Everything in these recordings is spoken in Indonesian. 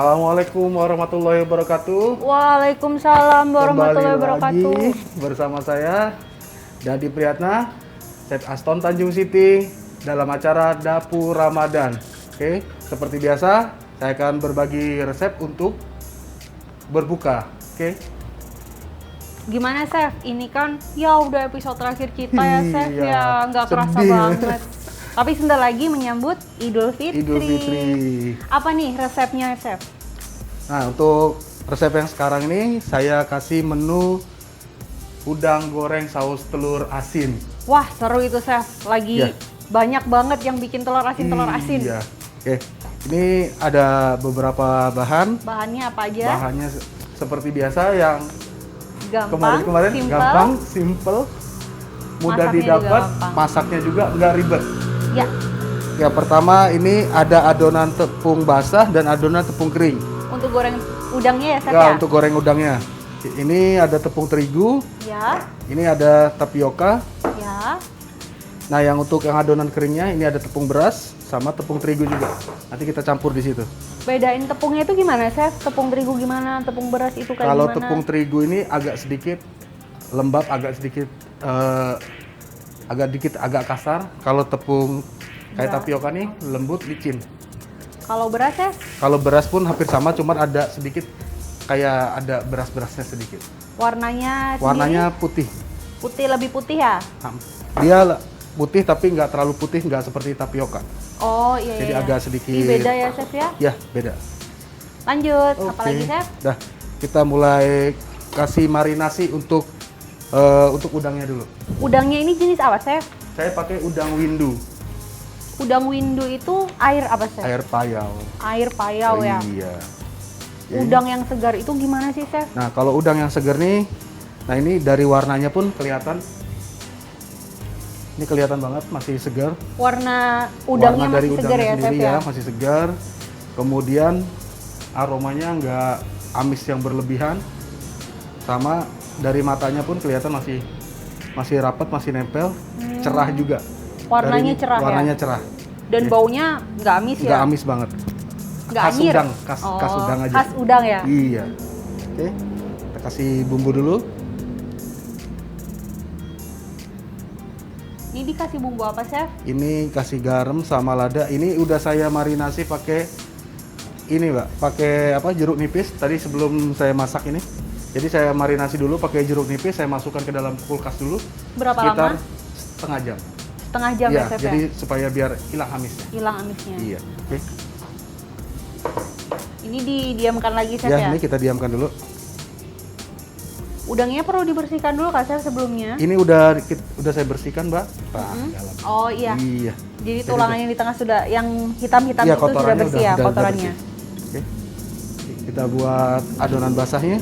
Assalamualaikum warahmatullahi wabarakatuh. Waalaikumsalam warahmatullahi Kembali wabarakatuh. lagi bersama saya Dadi Priyatna, Chef Aston Tanjung City dalam acara Dapur Ramadan. Oke, seperti biasa saya akan berbagi resep untuk berbuka. Oke. Gimana Chef? Ini kan ya udah episode terakhir kita ya Chef Iya, ya, nggak kerasa sedih. banget. Tapi sebentar lagi menyambut Idul Fitri. Idul Fitri. Apa nih resepnya Chef? Nah, untuk resep yang sekarang ini saya kasih menu udang goreng saus telur asin. Wah seru itu Chef. Lagi Ya. banyak banget yang bikin telur asin. Iya. Oke. Ini ada beberapa bahan. Bahannya apa aja? Bahannya seperti biasa yang Gampang, kemarin simple. gampang, simple, mudah Masaknya didapat, juga gampang. masaknya juga nggak ribet. Ya, Ya, pertama ini ada adonan tepung basah dan adonan tepung kering. untuk goreng udangnya ya Chef Ya, ya? untuk goreng udangnya. Ini ada tepung terigu, Ya, ini ada tapioka. ya. Nah, yang untuk yang adonan keringnya ini ada tepung beras sama tepung terigu juga. Nanti kita campur di situ. Bedain tepungnya itu gimana Chef? Tepung terigu gimana? Tepung beras itu kayak Kalau gimana? tepung terigu ini agak sedikit lembab, agak sedikit agak kasar. Kalau tepung kayak Beras. tapioka nih lembut, licin. Kalau beras Chef? Kalau beras pun hampir sama, cuman ada sedikit kayak ada beras-berasnya sedikit. Warnanya Warnanya putih. sendiri putih, lebih putih ya? Dia putih tapi nggak terlalu putih, nggak seperti tapioka. Oh iya Jadi iya. agak sedikit. Ini beda ya Chef ya? Ya, beda. Lanjut, Oke. apalagi Chef? Dah, kita mulai kasih marinasi untuk udangnya dulu. Udangnya ini jenis apa Chef? Saya pakai udang windu, Udang windu itu air apa Chef? air payau. Air payau ya. Iya. Udang yang segar itu gimana sih Chef? Nah, kalau udang yang seger nih, nah ini dari warnanya pun kelihatan. Ini kelihatan banget masih segar. Warna udangnya Warna dari masih segar udangnya ya Chef sendiri ya? masih segar. Kemudian aromanya nggak amis yang berlebihan. Sama dari matanya pun kelihatan masih rapat, masih nempel, cerah juga. Warnanya Dari- cerah ya? Warnanya cerah. Dan baunya nggak amis Nggak ya? amis banget. Nggak khas anyir? udang, khas udang aja. Khas udang ya? Iya. Oke. Kita kasih bumbu dulu. Ini dikasih bumbu apa Chef? Ini kasih garam sama lada. Ini udah saya marinasi pakai ini, Mbak. Pakai apa? Jeruk nipis. Tadi sebelum saya masak ini. Jadi saya marinasi dulu pakai jeruk nipis, saya masukkan ke dalam kulkas dulu. Berapa sekitar lama? setengah jam. Setengah jam ya Iya, Chef jadi ya? supaya biar hilang amisnya. Hilang amisnya. Iya. Oke. Ini didiamkan lagi Chef Ya, ya? ini kita diamkan dulu. Udangnya perlu dibersihkan dulu Kak Chef sebelumnya? Ini udah saya bersihkan, Mbak. Nah, dalam. Oh iya. Iya. Jadi tulangan yang di tengah sudah, yang hitam-hitam Iya, itu sudah kotorannya bersih ya udah kotorannya? bersih. Oke. Kita buat adonan basahnya.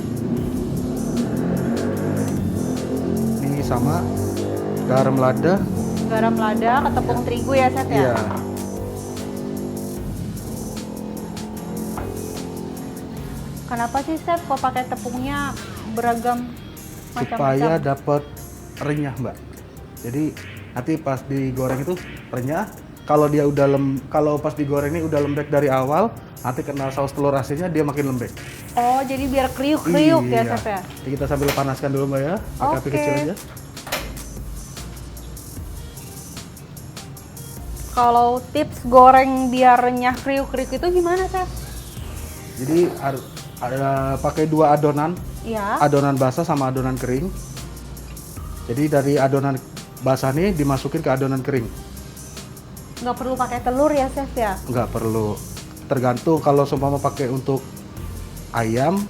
Ini sama garam lada. Garam lada ke tepung terigu ya Chef ya? Iya. Kenapa sih Chef kok pakai tepungnya beragam Supaya macam-macam? dapat renyah, Mbak. Jadi nanti pas digoreng itu renyah. Kalau dia udah kalau pas digoreng ini udah lembek dari awal, nanti kena saus telur asinnya dia makin lembek. Oh jadi biar kriuk-kriuk ya Iya. Chef ya? Jadi kita sambil panaskan dulu, Mbak ya. Pakai api Oke. kecil aja. Kalau tips goreng biar renyah kriuk-kriuk itu gimana Chef? Jadi ada pakai dua adonan, Iya. adonan basah sama adonan kering. Jadi dari adonan basah nih dimasukin ke adonan kering. Nggak perlu pakai telur ya Chef ya? Nggak perlu. Tergantung kalau seumpama pakai untuk ayam,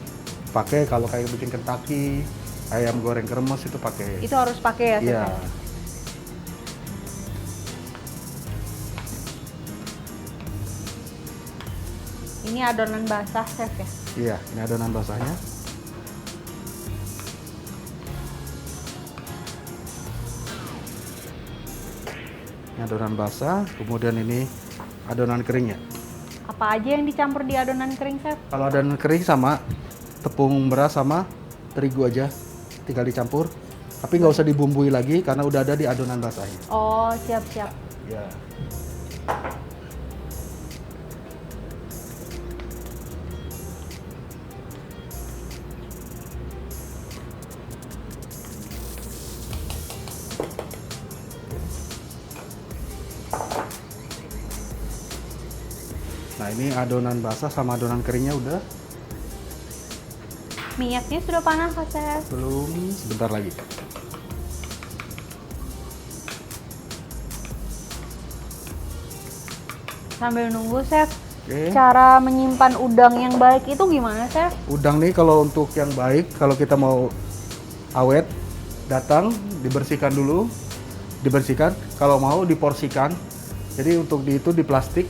pakai kalau kayak bikin Kentucky, ayam goreng kremes itu pakai. Itu harus pakai ya Chef Iya. ya? Ini adonan basah Chef ya? Iya, ini adonan basahnya. Ini adonan basah, kemudian ini adonan keringnya. Apa aja yang dicampur di adonan kering Chef? Kalau adonan kering sama tepung beras sama terigu aja, tinggal dicampur. Tapi nggak usah dibumbui lagi karena udah ada di adonan basahnya. Oh siap-siap. Ya. Nah, ini adonan basah sama adonan keringnya udah. Minyaknya sudah panas kah, Chef? Belum, sebentar lagi. Sambil nunggu, Chef. Oke. Cara menyimpan udang yang baik itu gimana, Chef? Udang nih kalau untuk yang baik, kalau kita mau awet, datang, dibersihkan dulu. Dibersihkan, kalau mau diporsikan. Jadi untuk itu di plastik,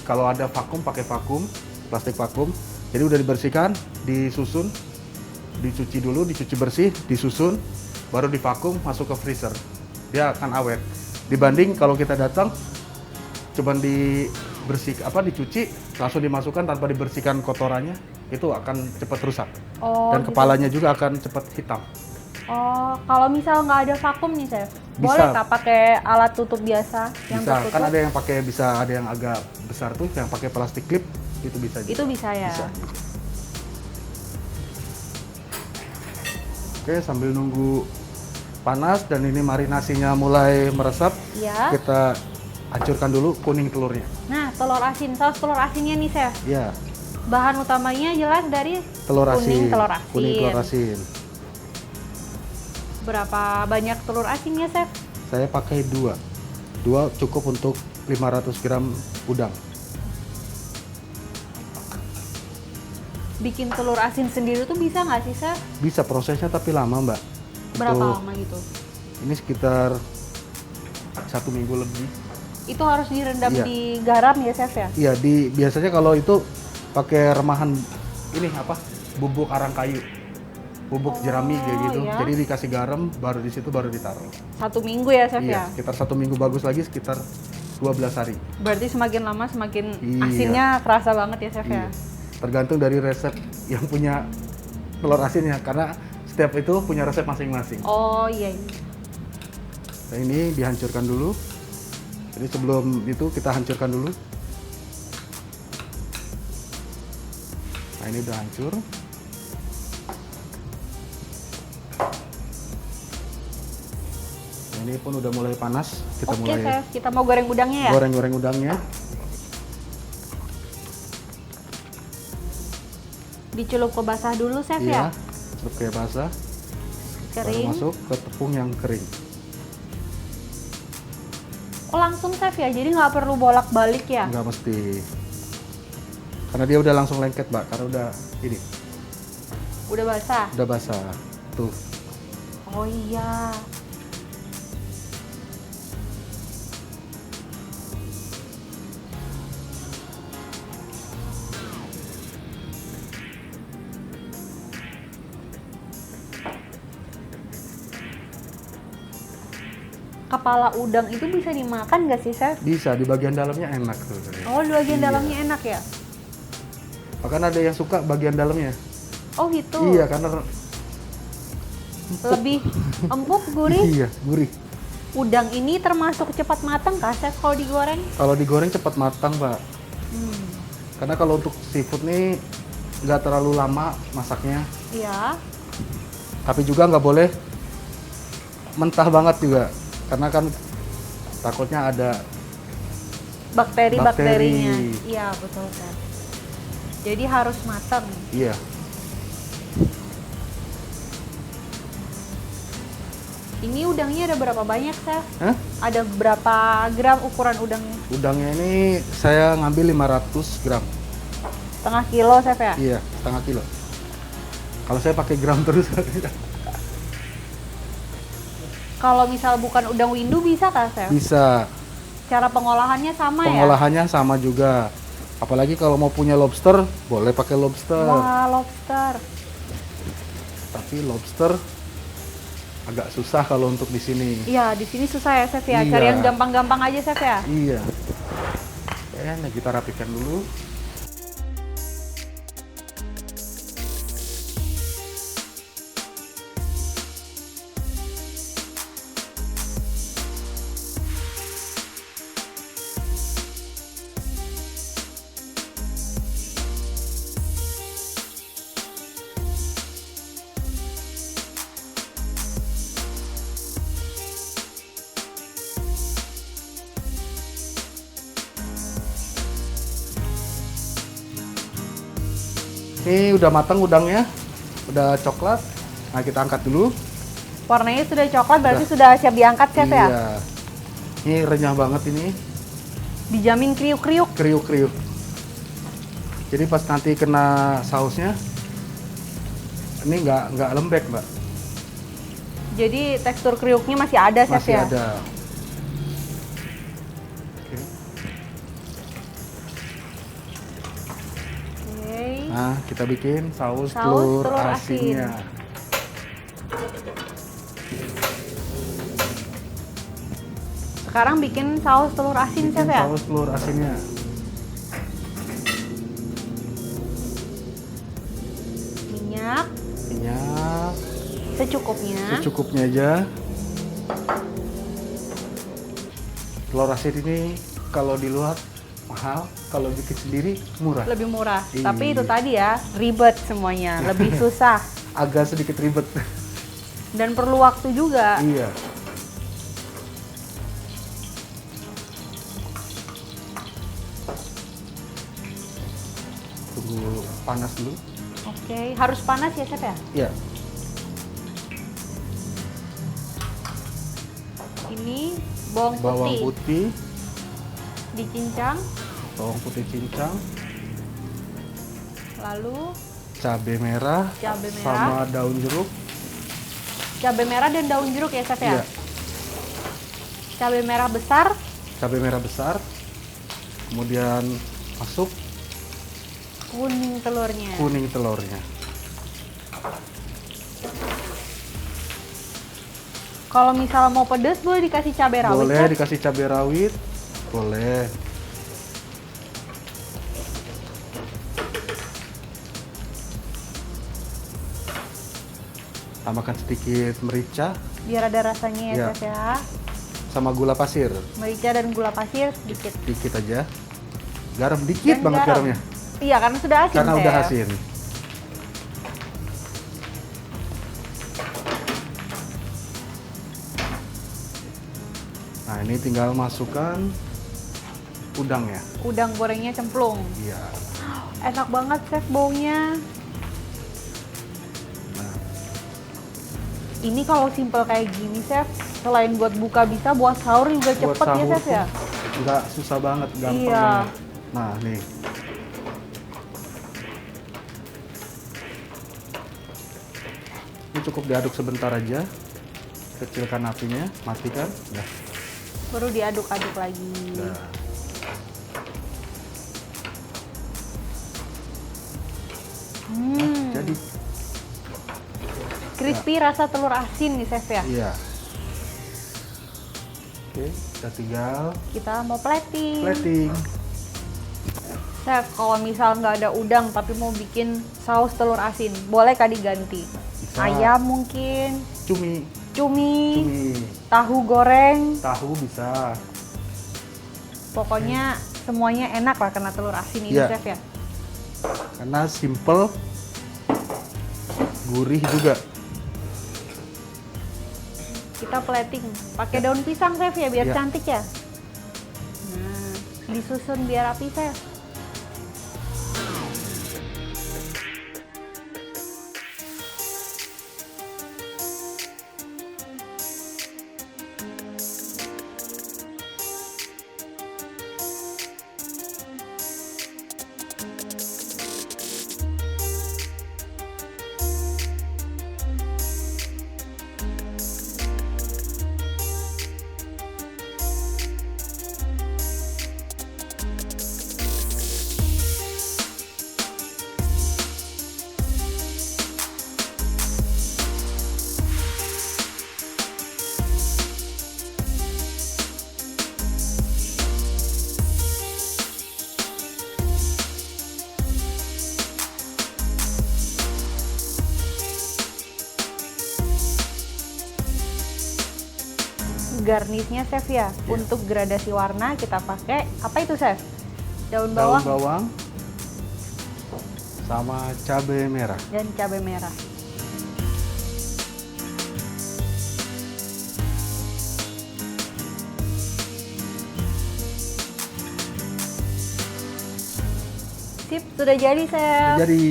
kalau ada vakum pakai vakum, plastik vakum. Jadi udah dibersihkan, disusun, dicuci dulu, dicuci bersih, disusun, baru divakum, masuk ke freezer. Dia akan awet. Dibanding kalau kita datang, cuman dicuci, langsung dimasukkan tanpa dibersihkan kotorannya, itu akan cepat rusak. Oh, Dan gitu. kepalanya juga akan cepat hitam. Oh, kalau misal nggak ada vakum nih, Chef? Bisa. Boleh nggak pakai alat tutup biasa yang Bisa, tertutup? kan ada yang pakai, bisa ada yang agak besar tuh, yang pakai plastik clip, itu bisa juga. Itu bisa ya? Bisa. Oke, sambil nunggu panas dan ini marinasinya mulai meresap, Iya. kita hancurkan dulu kuning telurnya. Nah, telur asin. Saus telur asinnya nih, Chef. Ya, Bahan utamanya jelas dari telur asin. kuning telur asin. Kuning telur asin. Berapa banyak telur asinnya, Chef? Saya pakai 2. 2 cukup untuk 500 gram udang. Bikin telur asin sendiri tuh bisa nggak sih, Chef? Bisa, prosesnya tapi lama, Mbak. Berapa lama gitu? Ini sekitar 1 minggu lebih. Itu harus direndam Iya. di garam ya, Chef ya? Iya, biasanya kalau itu pakai remahan ini apa? Bubuk arang kayu. Bubuk jerami kayak gitu. iya. Jadi dikasih garam, baru di situ baru ditaruh. 1 minggu ya, Chef Iya, ya? sekitar 1 minggu, bagus lagi sekitar 12 hari. Berarti semakin lama semakin Iya. asinnya kerasa banget ya, Chef Iya. ya? Tergantung dari resep yang punya telur asinnya, karena setiap itu punya resep masing-masing. Oh iya. Nah, ini dihancurkan dulu. Jadi sebelum itu kita hancurkan dulu. Nah, ini udah hancur. Nah, ini pun udah mulai panas. Kita Oke, mulai Chef. Kita mau goreng udangnya ya? goreng-goreng udangnya. Dicelup ke basah dulu, Chef Iya, ya? celup kayak basah. Baru Kering. masuk ke tepung yang kering. Oh langsung, Chef ya? Jadi nggak perlu bolak-balik ya? Nggak mesti. Karena dia udah langsung lengket, Mbak. Karena udah ini, Udah basah? udah basah. Tuh. Oh iya. Kepala udang itu bisa dimakan nggak sih, Chef? Bisa, di bagian dalamnya enak tuh. Oh, di bagian Iya. dalamnya enak ya? Bahkan ada yang suka bagian dalamnya. Oh gitu. Iya, karena Lebih empuk, gurih. iya, gurih. Udang ini termasuk cepat matang kah, Chef, kalau digoreng? Kalau digoreng cepat matang, Mbak. Hmm. Karena kalau untuk seafood nih nggak terlalu lama masaknya. Iya. Tapi juga nggak boleh mentah banget juga. Karena kan takutnya ada Bakteri-bakterinya. bakteri. Iya, betul, Chef. Jadi harus matang. Iya. Ini udangnya ada berapa banyak, Chef? Hah? Ada berapa gram ukuran udangnya? Udangnya ini saya ngambil 500 gram. Setengah kilo, Chef ya? Iya, setengah kilo. Kalau saya pakai gram terus. Kalau misal bukan udang windu bisa kah, Chef? Bisa. Cara pengolahannya sama ya? Pengolahannya sama juga. Apalagi kalau mau punya lobster, boleh pakai lobster. Wah, lobster. Tapi lobster agak susah kalau untuk di sini. Iya, di sini susah ya, Chef ya? Iya. Cari yang gampang-gampang aja, Chef ya? Iya. Nah kita rapikan dulu. Ini udah matang udangnya, udah coklat. Nah kita angkat dulu. Warnanya sudah coklat, berarti sudah siap diangkat, Chef ya? Iya. Ini renyah banget ini, Dijamin kriuk-kriuk. kriuk-kriuk. Jadi pas nanti kena sausnya, ini nggak lembek, Mbak. Jadi tekstur kriuknya masih ada, Chef Masih ya? ada. Oke. Oke. Nah, kita bikin saus, Saus telur telur asinnya. Sekarang bikin saus telur asin, Bikin Chef ya? saus telur asinnya. Minyak Minyak secukupnya. secukupnya aja. Telur asin ini kalau di luar mahal, kalau bikin sendiri murah. Lebih murah. Iya. Tapi itu tadi ya, ribet semuanya, lebih susah Agak sedikit ribet. dan perlu waktu juga. Iya. Tunggu panas dulu. Oke, harus panas ya, Chef ya? Iya. Ini bawang Bawang putih putih, dicincang, bawang putih cincang, lalu cabai merah, cabai merah, sama daun jeruk. cabai merah dan daun jeruk ya, Chef ya? Iya. Cabai merah besar, Cabai merah besar. Kemudian masuk kuning telurnya. kuning telurnya. Kalau misal mau pedes boleh dikasih cabai rawit, Boleh Chef? dikasih cabai rawit, boleh. Tambahkan sedikit merica Biar ada rasanya ya, Iya. Chef ya. sama gula pasir, Merica dan gula pasir sedikit. dikit aja. Garam dikit Dan banget garam. garamnya, Iya, karena sudah asin, karena Chef. udah asin. Nah ini tinggal masukkan udangnya. Udang gorengnya cemplung. Iya. Enak banget, Chef, baunya. Nah, Ini kalau simple kayak gini, Chef, selain buat buka bisa, buat sahur juga buat cepet ya, sahur Chef ya? tuh nggak susah banget, gampang Iya. banget. Nah nih, ini cukup diaduk sebentar aja. Kecilkan apinya, matikan. Udah. Baru diaduk-aduk lagi. Udah. Jadi, Crispy rasa telur asin nih, Chef ya? iya. Oke, kita tinggal Kita mau plating. plating. Chef, kalau misal nggak ada udang tapi mau bikin saus telur asin, boleh kah diganti? Bisa. Ayam mungkin, Cumi, cumi, cumi, tahu goreng, tahu bisa. pokoknya semuanya enak lah kena telur asin ini, Iya. Chef ya. Karena simple, gurih juga. Kita plating pakai daun pisang, Chef ya, biar Iya. cantik ya. Nah, disusun biar rapi, Chef. Garnisnya, Chef ya. Iya. Untuk gradasi warna kita pakai apa itu, Chef? Daun Daun bawang bawang sama cabai merah. dan cabai merah. Sip, sudah jadi, Chef. Jadi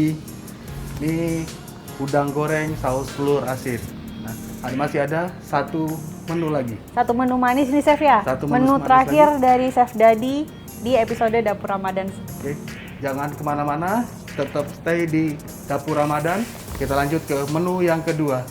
Ini udang goreng saus telur asin. Nah, masih ada satu menu lagi. Satu menu manis nih Chef ya. Satu menu menu manis terakhir dari Chef Dadi di episode Dapur Ramadan. Oke, jangan kemana-mana, tetap stay di Dapur Ramadan. Kita lanjut ke menu yang kedua.